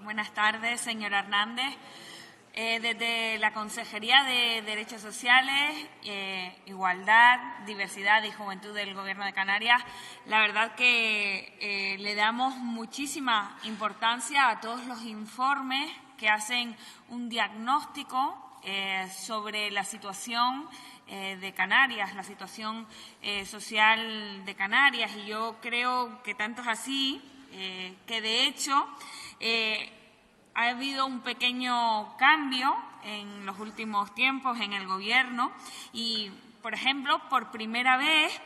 Buenas tardes, señor Hernández. Desde la Consejería de Derechos Sociales, Igualdad, Diversidad y Juventud del Gobierno de Canarias, la verdad que le damos muchísima importancia a todos los informes que hacen un diagnóstico sobre la situación de Canarias, la situación social de Canarias. Y yo creo que tanto es así que, de hecho, ha habido un pequeño cambio en los últimos tiempos en el Gobierno y, por ejemplo, por primera vez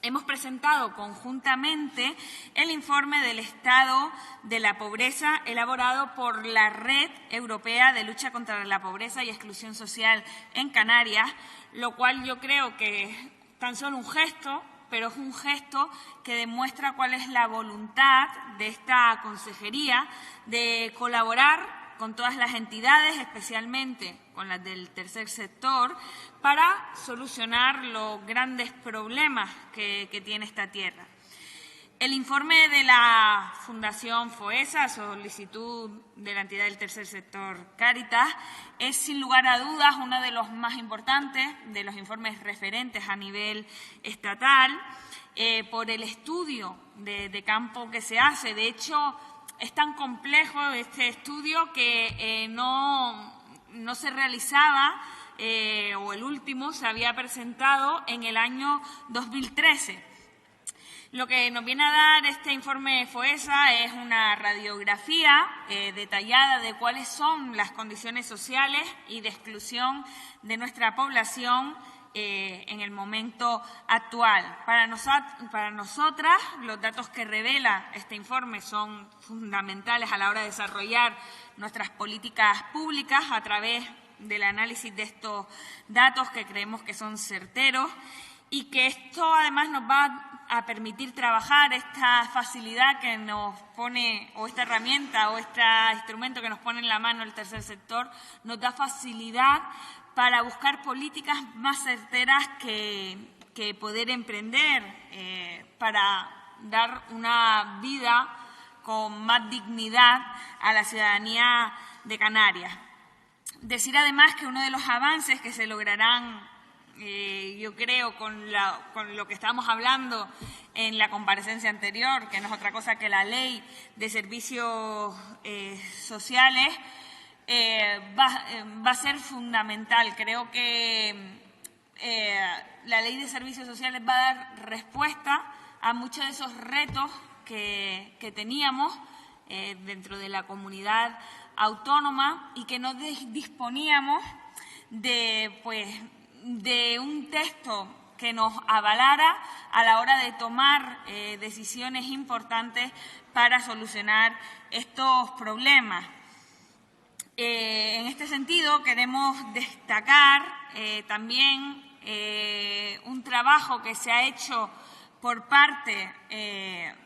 hemos presentado conjuntamente el informe del estado de la pobreza elaborado por la Red Europea de Lucha contra la Pobreza y Exclusión Social en Canarias, lo cual yo creo que es tan solo un gesto, pero es un gesto que demuestra cuál es la voluntad de esta consejería de colaborar con todas las entidades, especialmente con las del tercer sector, para solucionar los grandes problemas que tiene esta tierra. El informe de la Fundación FOESA, a solicitud de la entidad del tercer sector Cáritas, es sin lugar a dudas uno de los más importantes de los informes referentes a nivel estatal por el estudio de campo que se hace. De hecho, es tan complejo este estudio que no se realizaba o el último se había presentado en el año 2013. Lo que nos viene a dar este informe FOESA es una radiografía detallada de cuáles son las condiciones sociales y de exclusión de nuestra población en el momento actual. Para nosotras, los datos que revela este informe son fundamentales a la hora de desarrollar nuestras políticas públicas a través del análisis de estos datos que creemos que son certeros y que esto además nos va a permitir trabajar esta facilidad que nos pone, o esta herramienta o este instrumento que nos pone en la mano el tercer sector, nos da facilidad para buscar políticas más certeras que poder emprender para dar una vida con más dignidad a la ciudadanía de Canarias. Decir además que uno de los avances que se lograrán yo creo, con lo que estábamos hablando en la comparecencia anterior, que no es otra cosa que la Ley de Servicios Sociales, va a ser fundamental. Creo que la Ley de Servicios Sociales va a dar respuesta a muchos de esos retos que teníamos dentro de la comunidad autónoma y que no disponíamos de un texto que nos avalara a la hora de tomar decisiones importantes para solucionar estos problemas. En este sentido, queremos destacar también un trabajo que se ha hecho por parte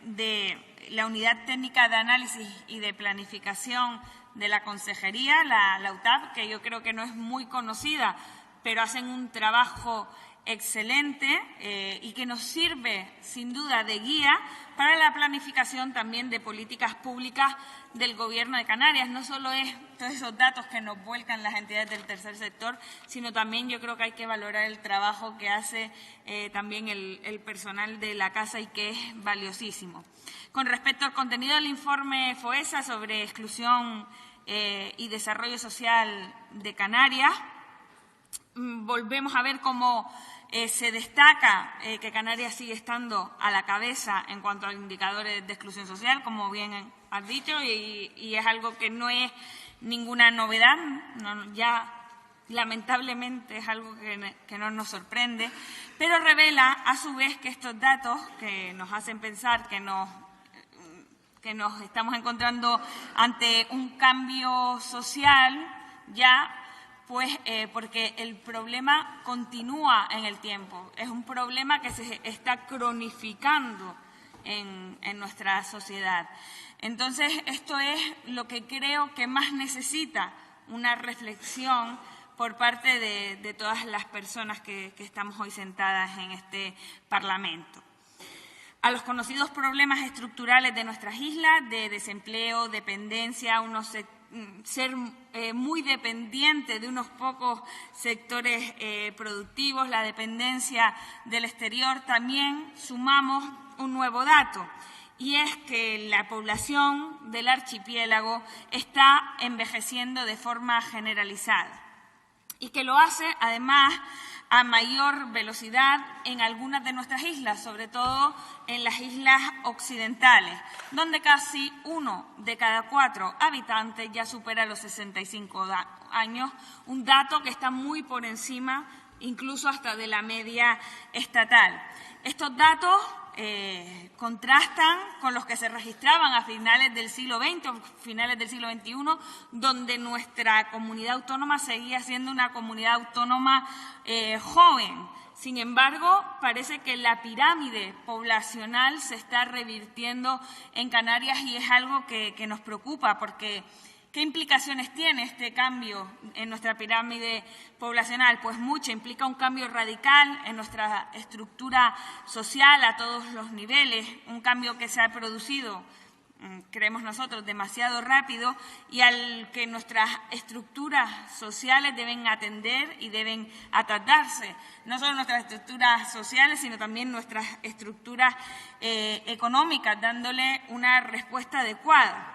de la Unidad Técnica de Análisis y de Planificación de la Consejería, la UTAP, que yo creo que no es muy conocida, pero hacen un trabajo excelente y que nos sirve, sin duda, de guía para la planificación también de políticas públicas del Gobierno de Canarias. No solo es todos esos datos que nos vuelcan las entidades del tercer sector, sino también yo creo que hay que valorar el trabajo que hace también el personal de la Casa y que es valiosísimo. Con respecto al contenido del informe FOESA sobre exclusión y desarrollo social de Canarias, volvemos a ver cómo se destaca que Canarias sigue estando a la cabeza en cuanto a indicadores de exclusión social, como bien has dicho, y es algo que no es ninguna novedad, ya lamentablemente es algo que no nos sorprende, pero revela a su vez que estos datos que nos hacen pensar que nos estamos encontrando ante un cambio social ya, porque el problema continúa en el tiempo. Es un problema que se está cronificando en nuestra sociedad. Entonces, esto es lo que creo que más necesita una reflexión por parte de todas las personas que estamos hoy sentadas en este Parlamento. a los conocidos problemas estructurales de nuestras islas, de desempleo, dependencia, ser muy dependiente de unos pocos sectores productivos, la dependencia del exterior, también sumamos un nuevo dato, y es que la población del archipiélago está envejeciendo de forma generalizada y que lo hace, además, a mayor velocidad en algunas de nuestras islas, sobre todo en las islas occidentales, donde casi 1 de cada 4 habitantes ya supera los 65 años, un dato que está muy por encima incluso hasta de la media estatal. Estos datos contrastan con los que se registraban a finales del siglo XX o finales del siglo XXI, donde nuestra comunidad autónoma seguía siendo una comunidad autónoma joven. Sin embargo, parece que la pirámide poblacional se está revirtiendo en Canarias y es algo que nos preocupa, porque ¿qué implicaciones tiene este cambio en nuestra pirámide poblacional? Pues mucho, implica un cambio radical en nuestra estructura social a todos los niveles, un cambio que se ha producido, creemos nosotros, demasiado rápido y al que nuestras estructuras sociales deben atender y deben atardarse. No solo nuestras estructuras sociales, sino también nuestras estructuras económicas, dándole una respuesta adecuada.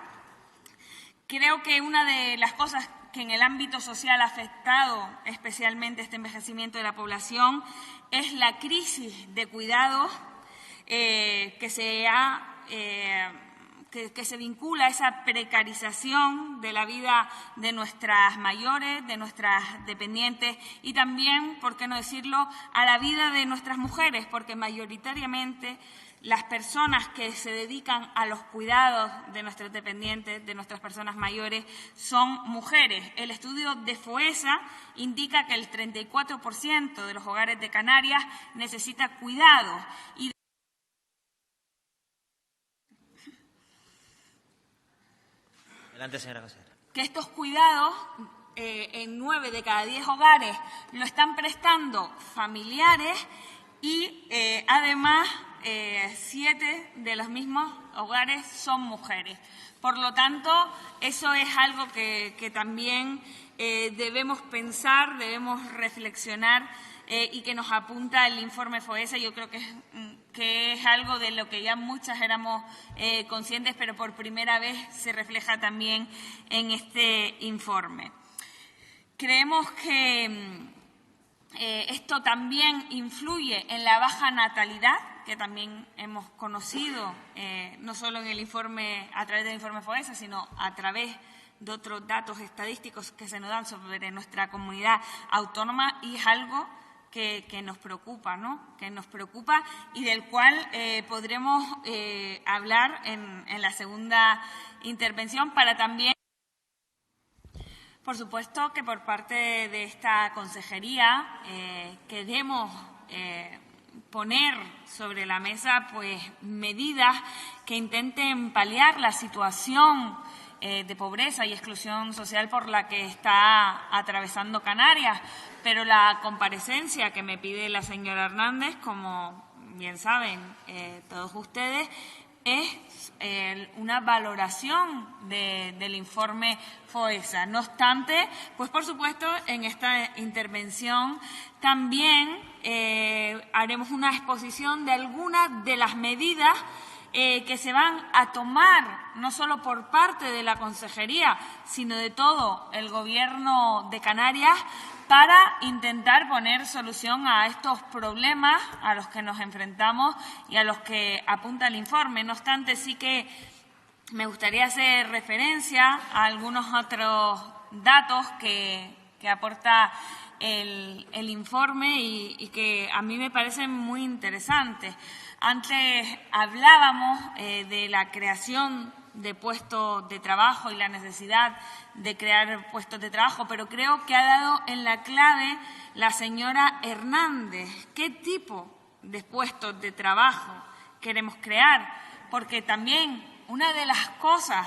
Creo que una de las cosas que en el ámbito social ha afectado especialmente este envejecimiento de la población es la crisis de cuidados que se vincula a esa precarización de la vida de nuestras mayores, de nuestras dependientes y también, por qué no decirlo, a la vida de nuestras mujeres, porque mayoritariamente las personas que se dedican a los cuidados de nuestros dependientes, de nuestras personas mayores, son mujeres. El estudio de FOESA indica que el 34% de los hogares de Canarias necesita cuidados. Adelante, señora Casera. Que estos cuidados en 9 de cada 10 hogares lo están prestando familiares y además 7 de los mismos hogares son mujeres. Por lo tanto, eso es algo que también debemos pensar, debemos reflexionar y que nos apunta el informe FOESA. Yo creo que es algo de lo que ya muchas éramos conscientes, pero por primera vez se refleja también en este informe. Creemos que esto también influye en la baja natalidad, que también hemos conocido, no solo en el informe, a través del informe FOESA, sino a través de otros datos estadísticos que se nos dan sobre nuestra comunidad autónoma, y es algo que nos preocupa, ¿no? Que nos preocupa y del cual podremos hablar en la segunda intervención, para también, por supuesto, que por parte de esta consejería queremos poner sobre la mesa pues medidas que intenten paliar la situación de pobreza y exclusión social por la que está atravesando Canarias. Pero la comparecencia que me pide la señora Hernández, como bien saben todos ustedes, es una valoración del informe FOESA. No obstante, pues por supuesto, en esta intervención también haremos una exposición de algunas de las medidas que se van a tomar, no solo por parte de la consejería, sino de todo el Gobierno de Canarias, para intentar poner solución a estos problemas a los que nos enfrentamos y a los que apunta el informe. No obstante, sí que me gustaría hacer referencia a algunos otros datos que aporta el informe y que a mí me parecen muy interesantes. Antes hablábamos de la creación de puestos de trabajo y la necesidad de crear puestos de trabajo, pero creo que ha dado en la clave la señora Hernández. ¿Qué tipo de puestos de trabajo queremos crear? Porque también una de las cosas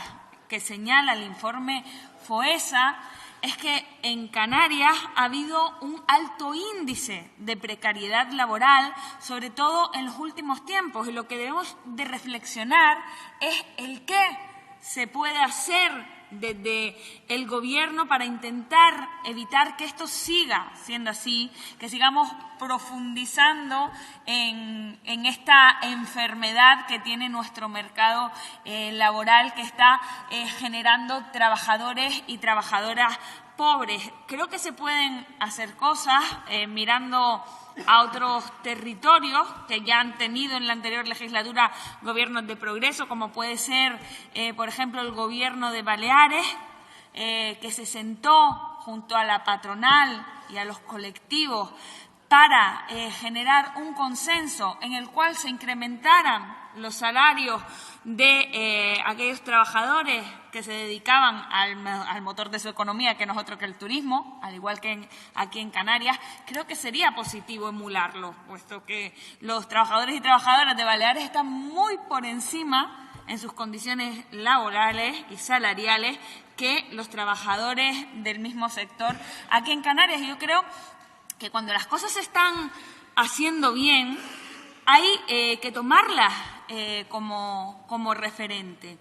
que señala el informe FOESA es que en Canarias ha habido un alto índice de precariedad laboral, sobre todo en los últimos tiempos, y lo que debemos de reflexionar es el qué se puede hacer desde el Gobierno para intentar evitar que esto siga siendo así, que sigamos profundizando en esta enfermedad que tiene nuestro mercado laboral, que está generando trabajadores y trabajadoras pobres. Creo que se pueden hacer cosas mirando a otros territorios que ya han tenido en la anterior legislatura gobiernos de progreso, como puede ser, por ejemplo, el gobierno de Baleares, que se sentó junto a la patronal y a los colectivos para generar un consenso en el cual se incrementaran los salarios de aquellos trabajadores que se dedicaban al motor de su economía, que no es otro que el turismo, al igual que aquí en Canarias. Creo que sería positivo emularlo, puesto que los trabajadores y trabajadoras de Baleares están muy por encima en sus condiciones laborales y salariales que los trabajadores del mismo sector aquí en Canarias. Y yo creo que cuando las cosas se están haciendo bien, hay que tomarlas como referente.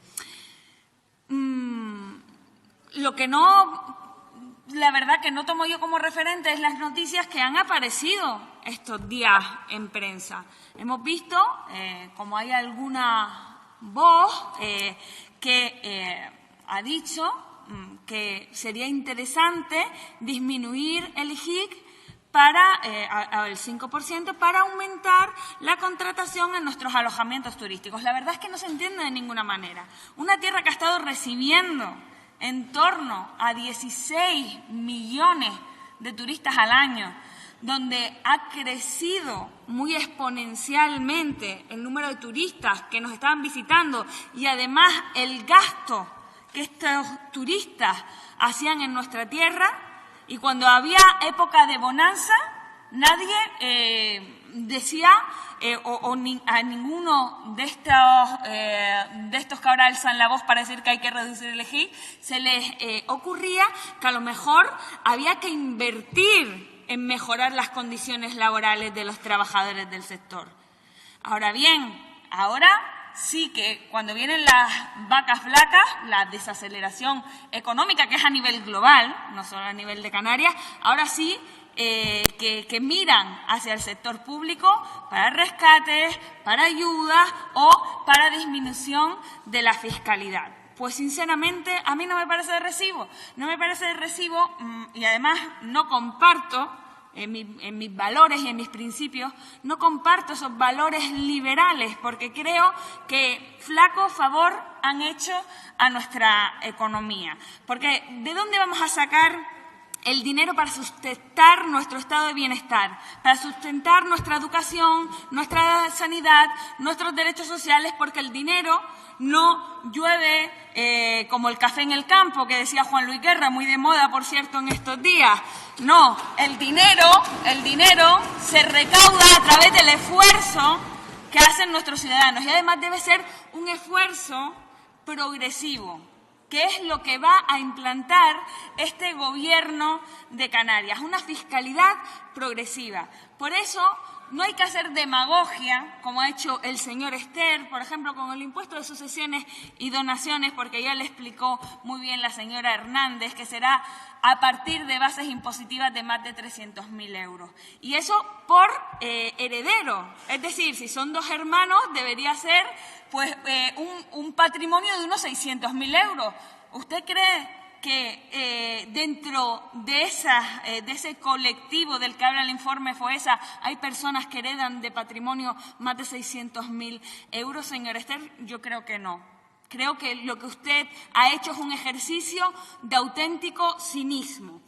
Lo que la verdad que no tomo yo como referente es las noticias que han aparecido estos días en prensa. Hemos visto como hay alguna voz que ha dicho que sería interesante disminuir el IGIC al 5% para aumentar la contratación en nuestros alojamientos turísticos. La verdad es que no se entiende de ninguna manera. Una tierra que ha estado recibiendo en torno a 16 millones de turistas al año, donde ha crecido muy exponencialmente el número de turistas que nos estaban visitando y además el gasto que estos turistas hacían en nuestra tierra. Y cuando había época de bonanza, nadie decía, a ninguno de estos que ahora alzan la voz para decir que hay que reducir el IGIC, se les ocurría que a lo mejor había que invertir en mejorar las condiciones laborales de los trabajadores del sector. Ahora bien, ahora sí que cuando vienen las vacas flacas, la desaceleración económica, que es a nivel global, no solo a nivel de Canarias, ahora sí que miran hacia el sector público para rescates, para ayudas o para disminución de la fiscalidad. Pues sinceramente a mí no me parece de recibo. No me parece de recibo y además no comparto en mis valores y en mis principios, no comparto esos valores liberales porque creo que flaco favor han hecho a nuestra economía. Porque ¿de dónde vamos a sacar el dinero para sustentar nuestro estado de bienestar, para sustentar nuestra educación, nuestra sanidad, nuestros derechos sociales? Porque el dinero no llueve como el café en el campo, que decía Juan Luis Guerra, muy de moda, por cierto, en estos días. No, el dinero se recauda a través del esfuerzo que hacen nuestros ciudadanos y además debe ser un esfuerzo progresivo, que es lo que va a implantar este Gobierno de Canarias, una fiscalidad progresiva. Por eso no hay que hacer demagogia, como ha hecho el señor Ester, por ejemplo, con el impuesto de sucesiones y donaciones, porque ya le explicó muy bien la señora Hernández que será a partir de bases impositivas de más de 300.000 euros. Y eso por heredero. Es decir, si son dos hermanos, debería ser pues un patrimonio de unos 600.000 euros. ¿Usted cree que dentro de ese colectivo del que habla el informe FOESA hay personas que heredan de patrimonio más de 600.000 euros, señor Ester? Yo creo que no. Creo que lo que usted ha hecho es un ejercicio de auténtico cinismo.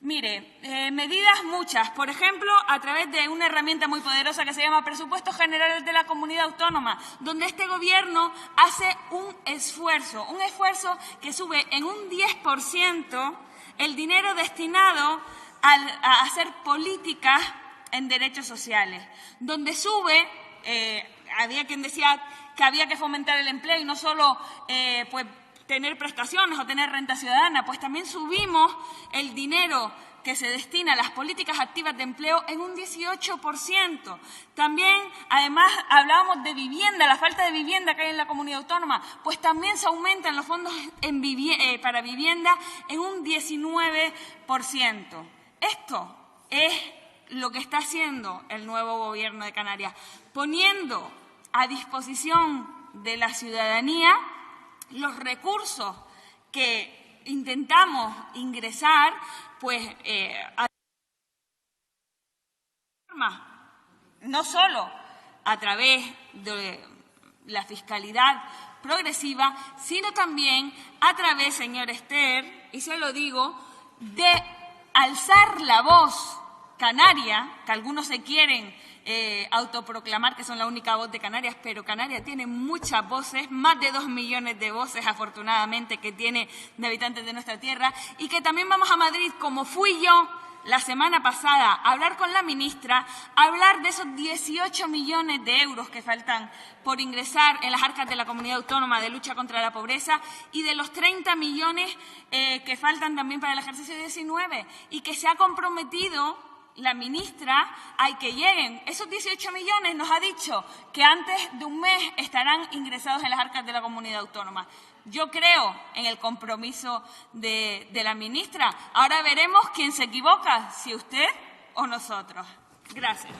Mire, medidas muchas, por ejemplo, a través de una herramienta muy poderosa que se llama Presupuestos Generales de la Comunidad Autónoma, donde este Gobierno hace un esfuerzo que sube en un 10% el dinero destinado a hacer políticas en derechos sociales, donde sube, había quien decía que había que fomentar el empleo y no solo pues tener prestaciones o tener renta ciudadana, pues también subimos el dinero que se destina a las políticas activas de empleo en un 18%. También, además, hablábamos de vivienda, la falta de vivienda que hay en la comunidad autónoma, pues también se aumentan los fondos para vivienda en un 19%. Esto es lo que está haciendo el nuevo Gobierno de Canarias, poniendo a disposición de la ciudadanía los recursos que intentamos ingresar, pues no solo a través de la fiscalidad progresiva, sino también a través, señor Ester, y se lo digo, de alzar la voz canaria, que algunos se quieren autoproclamar que son la única voz de Canarias, pero Canarias tiene muchas voces, más de 2 millones de voces, afortunadamente, que tiene de habitantes de nuestra tierra, y que también vamos a Madrid, como fui yo la semana pasada, a hablar con la ministra, a hablar de esos 18 millones de euros que faltan por ingresar en las arcas de la comunidad autónoma de lucha contra la pobreza y de los 30 millones que faltan también para el ejercicio 19 y que se ha comprometido la ministra a que lleguen. Esos 18 millones nos ha dicho que antes de un mes estarán ingresados en las arcas de la comunidad autónoma. Yo creo en el compromiso de la ministra. Ahora veremos quién se equivoca, si usted o nosotros. Gracias.